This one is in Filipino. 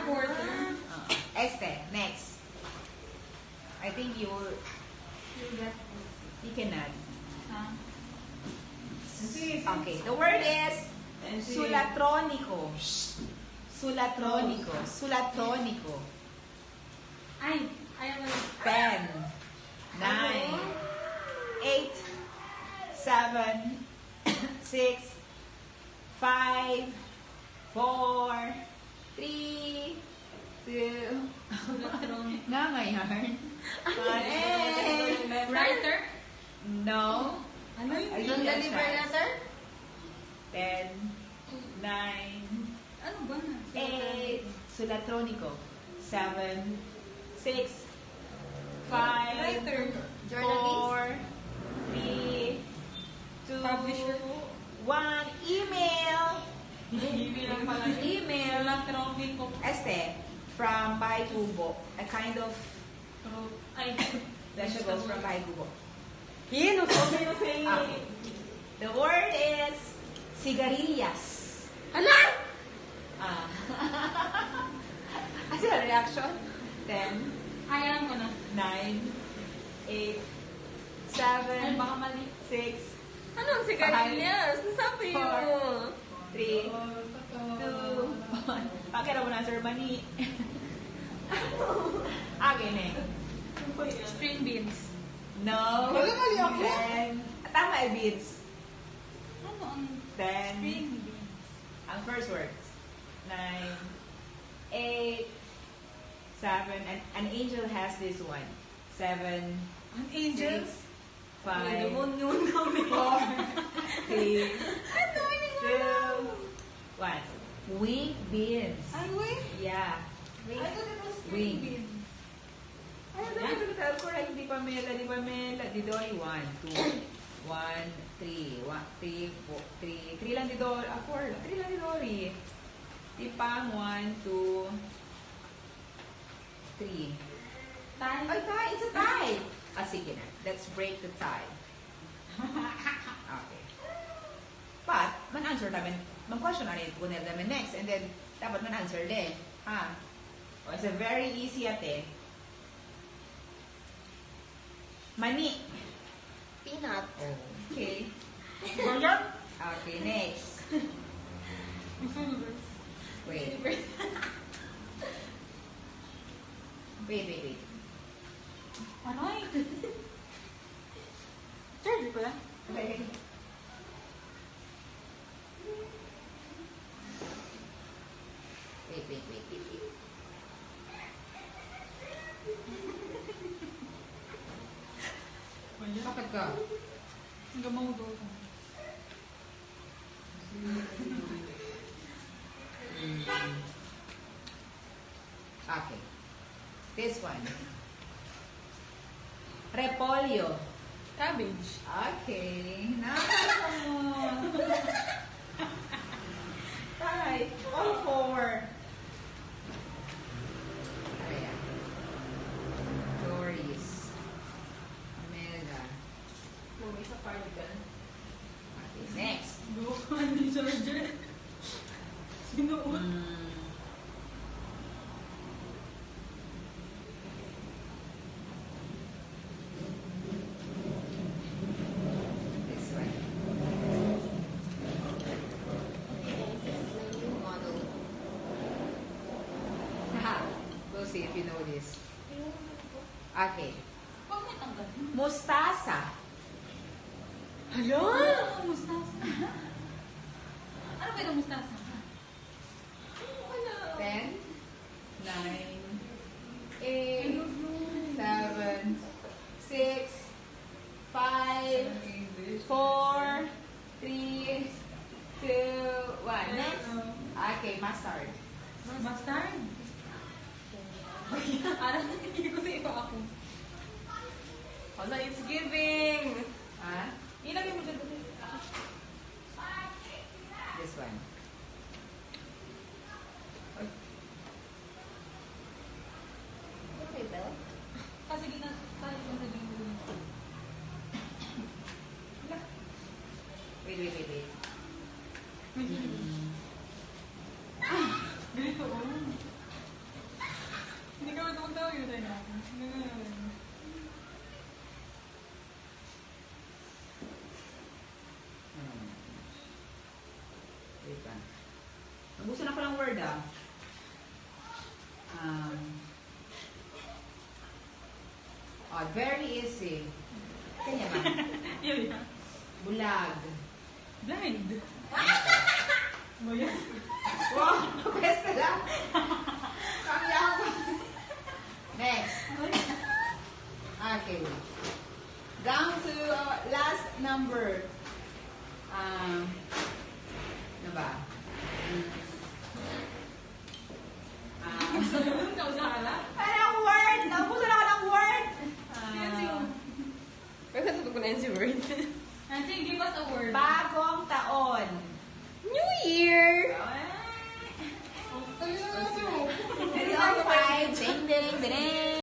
quarter. Este, next. I think you cannot. Okay, the word is sulatronico. Sulatronico. Sulatronico. Ay, ayaw mo. 10, 9, 8, 7, 6, 5, 4, 3, 2, nga ngayon. Writer? No. Ano yun? Non-deliver letter? 10, 9, Ano ba na? 8, sulatronico. 7, 6, 5, Writer. 4, 3, 2, Publisher. 1. Email. Email lang pala. Email. Electronico. Este, from Bahay Kubo. A kind of Ay, vegetables from Bahay Kubo. Kino, so say. The word is sigarilyas. Hala! Ah. Kasi reaction? 10, Hayaan ko na. 9, 8, Ay, 7, baka mali. 6, Anong sigarilyas? Nasabi mo. 3, 2, 1. Bakit ako na, Sir Mani? Akin eh. String beans. No. Wala, mali ako. 10. Tama eh, beans. Ano ang 10. string beans? Ang first words. 9, 8, 7. And an angel has this one. 7, Ang angels? 6, 5, Demonyo namin. 4, 3, 2, 1. Wing beans. Ay, wait. Yeah. I thought it was Wing. string beans. Ay, ano correct? Di Pamela. Di Dory. 1, 2, 1, 3, 3, 4, 3. 3 lang di Dory. 4. 3 lang di Dory. Di Pam, 1, 2, 3. Time. Ay, tie. It's a tie. Sige na. Let's break the tie. Okay. But, man-answer namin, man-question namin, punir namin next, and then, dapat man-answer din. Ha? Oh, it's a very easy ate. Mani. Peanut. Okay. Burger? Okay, next. Wait. Wait. Aray. Charge ko lang. Okay. Wait. Bakit ka? Hanggang mahugaw ko. Okay. This one. Repolyo. Cabbage. Okay. Nakakala mo. Hi. All four. Ayan. Doris. Amelda. May sa cardigan. Okay, next. Bukan ni George. Sinuot. This one. New model. Haha. We'll see if you know this. Okay. Huwag may tanggal. Mustasa. Hala! Ano mustasa? Ano ba yung mustasa? 10, 9, 8, 7, 6, 5, 4, 3, 2, 1. Next. Okay, mustard. Mustard? Parang hindi ko sa iba ako. Hala, it's giving! Ah, Ilagay mo dyan. this one. Okay, Belle? Kasi gina, tayo ko sa dito. Wait. Ganito, oh. ka. Nabuso na ko lang word ah. Very easy. Kanya ba? Yun. Bulag. Blind. Wow! Pwesta lang. Kami ako. Next. Okay. Down to our last number. Ano ba? Parang word! Nabuso na ka ng word! Pero natutunan ko na yun si word. Nancy, give us a word. Bagong taon. New Year! Ready on five. Ding, ding, ding.